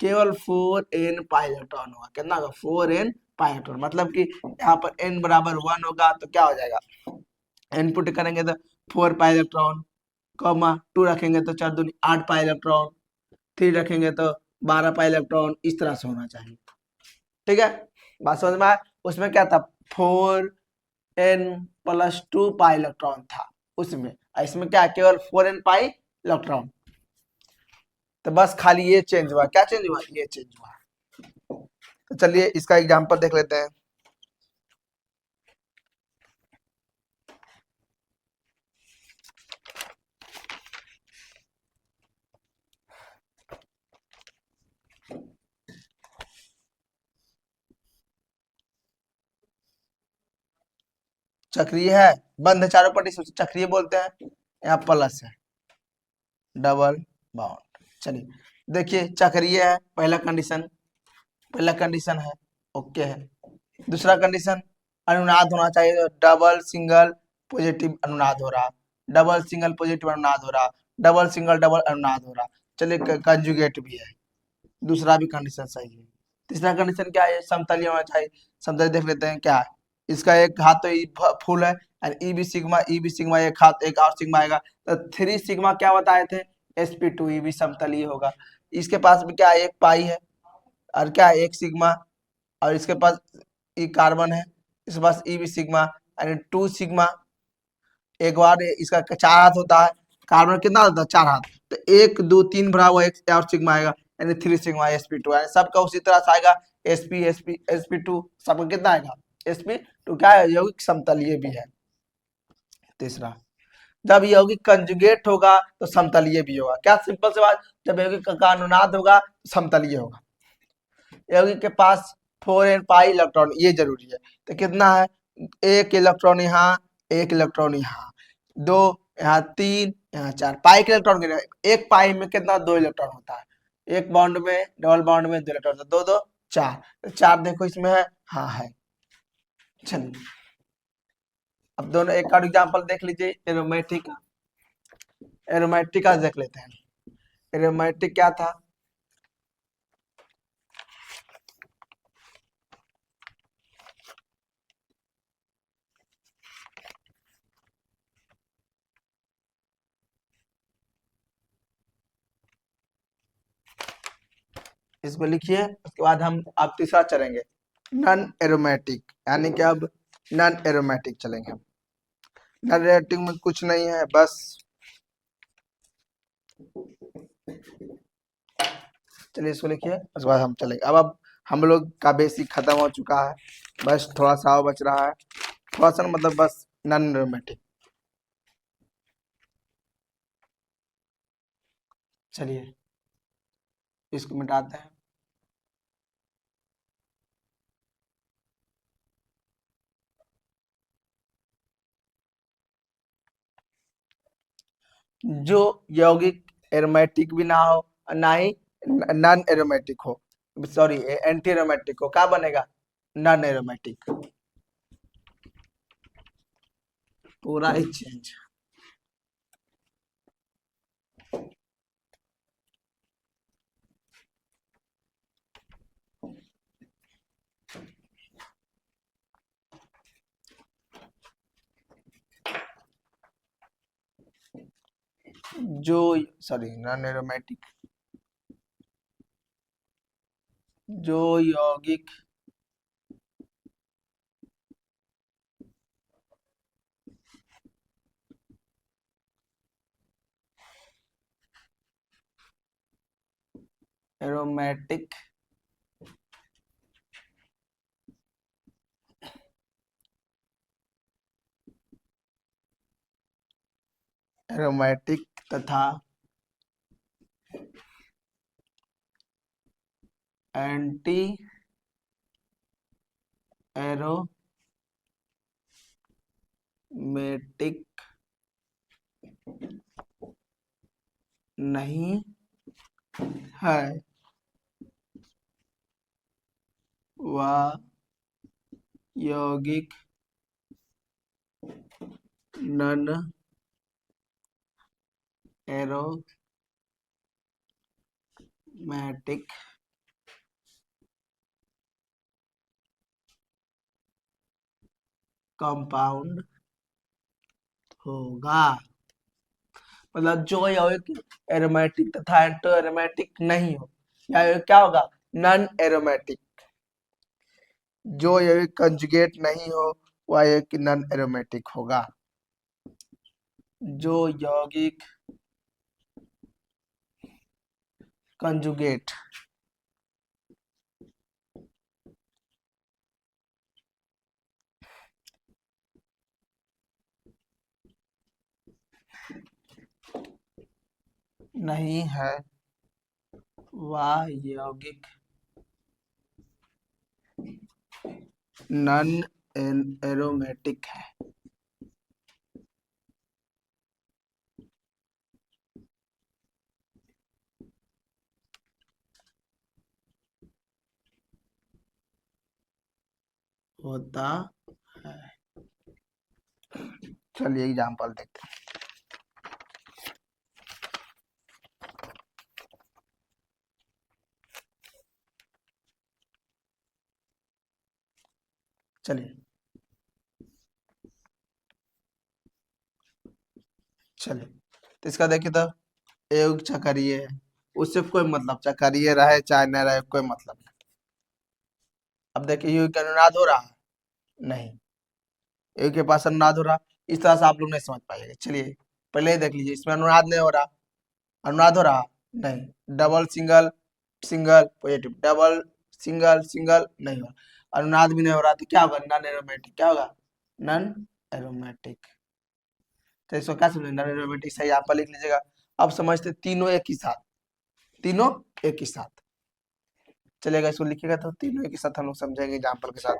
केवल 4n पाई इलेक्ट्रॉन होगा। कितना होगा? 4n pi electron. मतलब कि यहाँ पर n बराबर 1 होगा तो क्या हो जाएगा? इनपुट करेंगे तो 4 पाई इलेक्ट्रॉन, कॉमा 2 रखेंगे तो 4 दूनी 8 पाई इलेक्ट्रॉन, 3 रखेंगे तो 12 पाई इलेक्ट्रॉन। इस तरह से होना चाहिए। ठीक है, बात समझ में आया? उसमें क्या था? 4n+2 पाई इलेक्ट्रॉन था उसमें, और इसमें क्या? केवल 4n पाई इलेक्ट्रॉन। तो बस खाली ये चेंज हुआ। क्या चेंज हुआ? ये चेंज हुआ। तो चलिए इसका एग्जांपल देख लेते हैं। चक्रीय है, बंद है चारों पट्टी से, चक्रीय बोलते हैं। यहाँ प्लस है, डबल बॉन्ड। चलिए देखिए, चक्रीय है, पहला कंडीशन, पहला कंडीशन है, ओके है। दूसरा कंडीशन, अनुनाद होना चाहिए, तो डबल सिंगल पॉजिटिव अनुनाद हो रहा, डबल सिंगल पॉजिटिव अनुनाद हो रहा, डबल सिंगल डबल अनुनाद हो रहा। चलिए कंजुगेट भी है, दूसरा भी कंडीशन सही है। तीसरा कंडीशन क्या है? समतलीय होना चाहिए। समतलीय देख लेते हैं क्या है। इसका एक हाथ तो फुल है, और ई भी सिग्मा एक हाथ, एक और सिग्मा आएगा, तो 3 सिग्मा क्या बताए थे? sp2, ई भी समतलीय होगा। इसके पास भी क्या है? 1 पाई है, और क्या है? 1 सिग्मा, और इसके पास ई कार्बन है, इसके पास ई भी सिग्मा, यानी 2 सिग्मा। एक बार इसका 4 हाथ होता है, कार्बन कितना होता है? 4 हाथ। तो 1 2 3 भरा हुआ एक और सिग्मा आएगा, यानी 3 सिग्मा sp2, यानी सबका उसी तरह से आएगा, sp sp sp2, सबका कितना आएगा? sp2। क्या है? यौगिक समतलीय भी है। तीसरा, जब यौगिक कंजुगेट होगा तो समतलीय भी होगा। क्या? सिंपल सी बात, जब यौगिक का अनुनाद होगा तो समतलीय होगा। यौगिक के पास 4n पाई इलेक्ट्रॉन, ये जरूरी है। तो कितना है? 1 इलेक्ट्रॉन यहाँ, 1 इलेक्ट्रॉन यहाँ, 2 यहाँ, 3 यहाँ, 4 पाई के इलेक्ट्रॉन गिने। 1 पाई में कितना? 2 इलेक्ट्रॉन होता है। एक बॉन्ड में, डबल बॉन्ड में 2 इलेक्ट्रॉन, तो 2 2 4, तो 4 देखो इसमें है, हाँ है। चलिए अब दोनों एक और एग्जांपल देख लीजिए एरोमेटिक का। एरोमेटिक का देख लेते हैं। एरोमेटिक क्या था? इसको लिखिए, उसके बाद हम अब तीसरा चलेंगे, नॉन एरोमेटिक, यानी कि अब नॉन एरोमेटिक चलेंगे। नॉन एरोमेटिक में कुछ नहीं है, बस चलिए इसको लिखिए, उसके बाद हम चलेंगे। अब हम लोग का बेसिक खत्म हो चुका है, बस थोड़ा सा और बच रहा है, थोड़ा सा मतलब बस नॉन एरोमेटिक। चलिए इसको मिटाते हैं। जो यौगिक एरोमेटिक भी ना हो और ना ही नॉन एरोमेटिक हो, सॉरी एंटी एरोमेटिक हो, क्या बनेगा? Non aromatic. पूरा ही चेंज। जो सॉरी नॉन एरोमेटिक, जो यौगिक एरोमेटिक एरोमेटिक तथा एंटी एरोमेटिक नहीं है, वह यौगिक नॉन एरोमेटिक कंपाउंड होगा। मतलब जो यौगिक एरोमेटिक तथा एंटी एरोमेटिक नहीं हो, या क्या होगा? Non aromatic. जो यौगिक कंजुगेट नहीं हो वह यौगिक नॉन एरोमेटिक होगा। जो यौगिक कंजुगेट नहीं है, वह यौगिक नॉन एरोमेटिक है। होता है। चलिए एग्जाम्पल देखते हैं। चलिए चलिए तो इसका देखिए, तो एक चक्रीय है, उससे कोई मतलब, चक्रीय रहे चाहे न रहे कोई मतलब नहीं। अब देखिए यू का अनुनाद हो रहा है? नहीं, यू के पास अनुनाद हो रहा, इस तरह से आप लोग नहीं समझ पाएंगे। चलिए पहले ही देख लीजिए, इसमें अनुनाद नहीं हो रहा, अनुनाद हो रहा नहीं, double single single positive, double single single नहीं हो रहा, अनुनाद भी नहीं हो रहा, तो क्या होगा? Non aromatic. क्या होगा? Non aromatic. तो इसको क्या समझे? नॉन एरोमेटिक सही आप लिख लीजिएगा। अब समझते तीनों एक ही साथ, तीनों एक ही साथ चलेगा, इसको लिखिएगा तो तीनों एक ही साथ हम लोग समझेंगे एग्जाम्पल के साथ।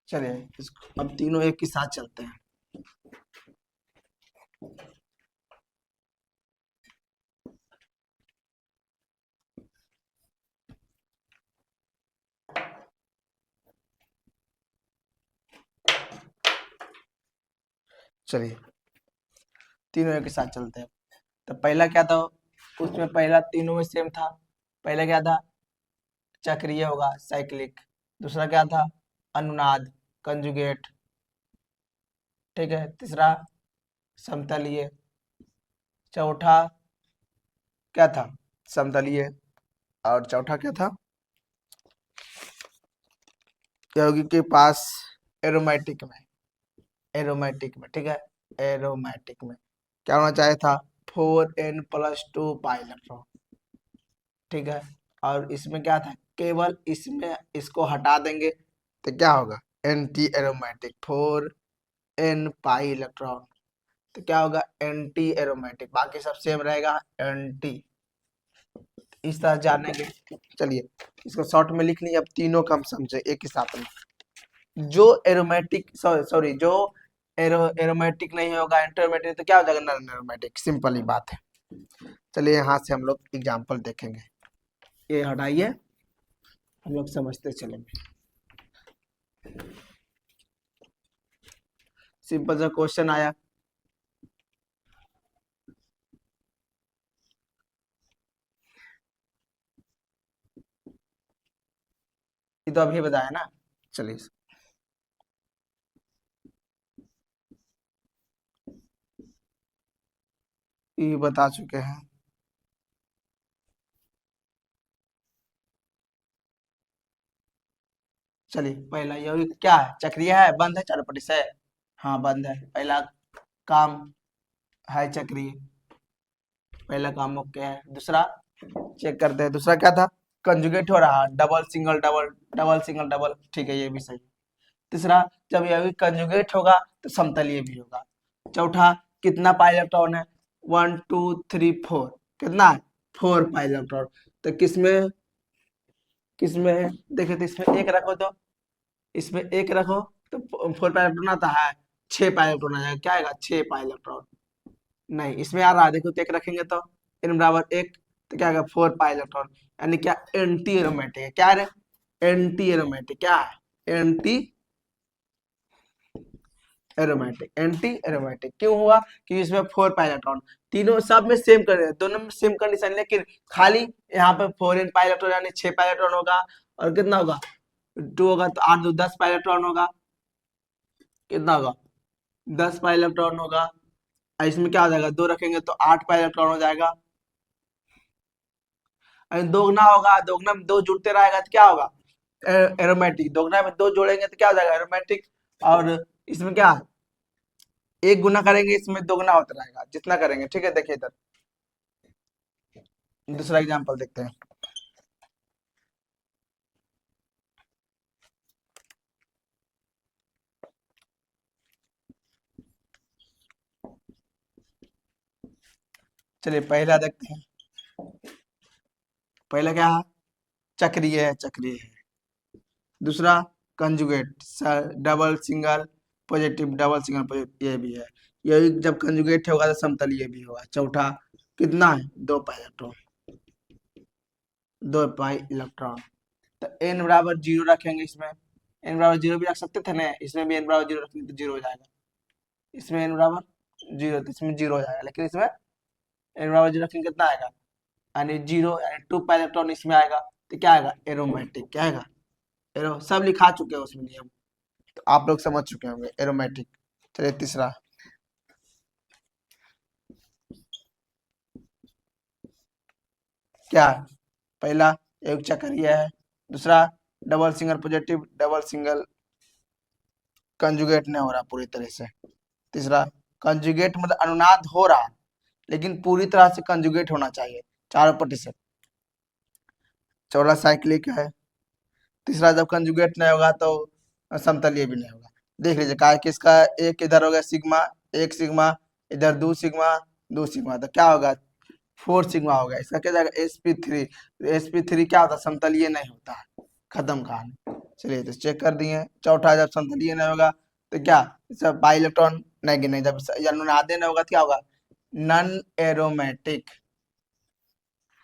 चलिए इसको अब तीनों एक ही साथ चलते हैं। चलिए तीनों एक ही साथ चलते हैं। तो पहला क्या था? उसमें पहला तीनों में सेम था। पहला क्या था? चक्रीय होगा, साइक्लिक। दूसरा क्या था? अनुनाद, कंजुगेट। ठीक है, तीसरा समतलीय। चौथा क्या था? समतलीय। और चौथा क्या था? यौगिक के पास एरोमेटिक में, एरोमेटिक में, ठीक है, एरोमेटिक में क्या होना चाहिए था? 4n + 2 pi electron. ठीक है, और इसमें क्या था, केवल इसमें इसको हटा देंगे तो क्या होगा, anti aromatic 4n pi electron, तो क्या होगा एंटी एरोमेटिक, बाकी सब सेम रहेगा एंटी। इस तरह जानेंगे। चलिए इसको शॉर्ट में लिख लिया, अब तीनों का हम समझे एक ही साथ में। जो एरोमेटिक सॉरी जो एरोमेटिक नहीं होगा एंटीएरोमेटिक, तो क्या हो जाएगा नॉन एरोमेटिक, सिंपल ही बात है। चलिए यहाँ से हम लोग एग्जाम्पल देखेंगे, ये हटाइए, हम लोग समझते चलेंगे। सिंपल सा क्वेश्चन आया, ये तो अभी बताया ना। चलिए ये बता चुके हैं। चलिए पहला ये क्या है, चक्रीय है, बंद है चारों पट्टी से, हाँ बंद है, पहला काम है चक्रीय, पहला काम ओके है। दूसरा चेक करते हैं, दूसरा क्या था, कंजुगेट हो रहा, double single double, double single double, ठीक है ये भी सही। तीसरा जब ये भी कंजुगेट होगा तो समतलीय भी होगा। चौथा कितना पाई इलेक्ट्रॉन है, 1 2 3 4, कितना है 4 पाई इलेक्ट्रॉन, तो किसमें किसमें है, देखिए तो इसमें एक रखो, तो इसमें एक रखो तो 4 पाई इलेक्ट्रॉन आता है, 6 पाई इलेक्ट्रॉन आ जाएगा, क्या आएगा 6 पाई इलेक्ट्रॉन, नहीं इसमें आ रहा है, देखो तो एक रखेंगे तो n बराबर 1, तो क्या आएगा 4 पाई इलेक्ट्रॉन, यानी क्या एंटी एरोमेटिक है, क्या है एंटी एरोमेटिक, क्या है एंटी एरोमेटिक, एंटी एरोमेटिक क्यों हुआ, कि इसमें 4 पाई इलेक्ट्रॉन, तीनों सब में सेम कर, दोनों में सेम कंडीशन, लेकिन खाली यहाँ पे 4n पाई इलेक्ट्रॉन यानी 6 पाई इलेक्ट्रॉन होगा, और कितना होगा 2 होगा तो 8 2 10 पाई इलेक्ट्रॉन होगा, कितना होगा 10 पाई इलेक्ट्रॉन होगा, और इसमें क्या हो जाएगा 2 रखेंगे तो 8 पाई इलेक्ट्रॉन हो जाएगा, दोगुना होगा, दोगुना में 2 जुड़ते रहेगा तो क्या होगा एरोमेटिक, दोगुना में 2 जोड़ेंगे तो क्या हो जाएगा एरोमेटिक, और इसमें क्या एक गुना करेंगे इसमें दोगुना होता रहेगा जितना करेंगे, ठीक है। देखिए इधर दूसरा एग्जांपल देखते हैं, चलिए पहला देखते हैं, पहला क्या है चक्रीय है, चक्रीय है। दूसरा conjugate, double single positive, double single positive, ये भी है, ये जब कंजुगेट होगा तो समतलीय भी होगा। चौथा कितना है 2 पाई इलेक्ट्रॉन, 2 पाई इलेक्ट्रॉन, तो n बराबर 0 रखेंगे, इसमें n बराबर 0 भी रख सकते थे ना, इसमें भी n बराबर 0 रखेंगे तो 0 हो जाएगा, इसमें n बराबर 0 तो इसमें 0 हो जाएगा, लेकिन इसमें n बराबर 0 रखेंगे कितना आएगा, यानी 0 यानी 2 पाई इलेक्ट्रॉन इसमें आएगा, तो क्या आएगा एरोमेटिक, क्या आएगा एरो, सब लिखा चुके हैं उसमें नियम, तो आप लोग समझ चुके होंगे एरोमेटिक। चलिए तीसरा, क्या है पहला एक चक्रीय है, दूसरा double single positive, double single conjugate नहीं हो रहा पूरी तरह से, तीसरा कंजुगेट मतलब अनुनाद हो रहा लेकिन पूरी तरह से कंजुगेट होना चाहिए चारों पट्टी से, चौथा साइक्लिक है, तीसरा जब कंजुगेट नहीं होगा तो समतलीय भी नहीं होगा। देख लीजिए का किसका, एक इधर हो गया सिग्मा, एक सिग्मा, इधर 2 सिग्मा, 2 सिग्मा, तो क्या होगा 4 सिग्मा हो गया, इसका क्या जाएगा sp3, sp3 क्या होता है समतलीय नहीं होता है, खत्म कहानी। चलिए तो चेक कर दिए, चौथा जब समतलीय नहीं होगा तो क्या सब बाई इलेक्ट्रॉन नहीं गिने, जब अनुनादे नहीं होगा तो क्या होगा नॉन एरोमेटिक,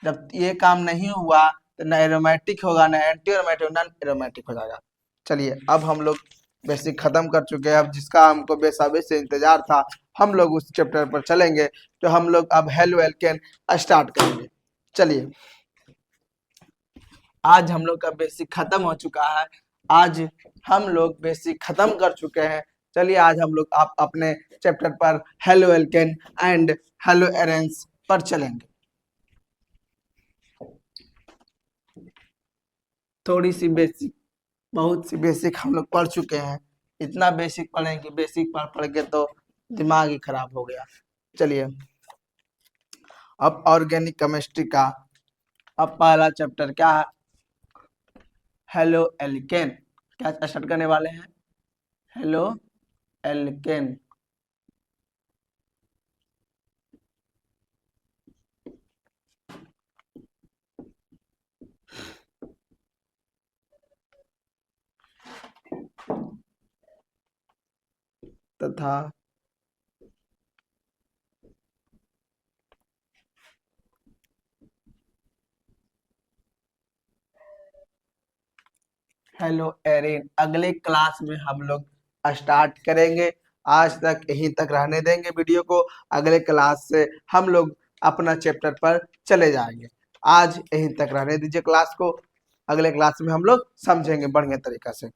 जब ये काम नहीं हुआ तो न एरोमेटिक होगा न एंटी एरोमेटिक, नॉन एरोमेटिक हो जाएगा। चलिए अब हम लोग बेसिक खत्म कर चुके हैं, अब जिसका हमको बेसब्री से इंतजार था हम लोग उस चैप्टर पर चलेंगे, तो हम लोग अब हेलो एल्केन स्टार्ट करेंगे। चलिए आज हम लोग का बेसिक खत्म हो चुका है, आज हम लोग बेसिक खत्म कर चुके हैं। चलिए आज हम लोग आप अपने चैप्टर पर halo alkane and hello arenes पर चलेंगे। थोड़ी सी बेसिक, बहुत सी बेसिक हम लोग पढ़ चुके हैं, इतना बेसिक पढ़े कि बेसिक पढ़ पढ़ के तो दिमाग ही खराब हो गया। चलिए अब ऑर्गेनिक केमिस्ट्री का अब पहला चैप्टर क्या है, हेलो एल्केन, क्या स्टार्ट करने वाले हैं, हेलो एल्केन। तथा हेलो एरिन अगले क्लास में हम लोग स्टार्ट करेंगे। आज तक यहीं तक रहने देंगे वीडियो को, अगले क्लास से हम लोग अपना चैप्टर पर चले जाएंगे। आज यहीं तक रहने दीजिए क्लास को, अगले क्लास में हम लोग समझेंगे बढ़िया तरीका से।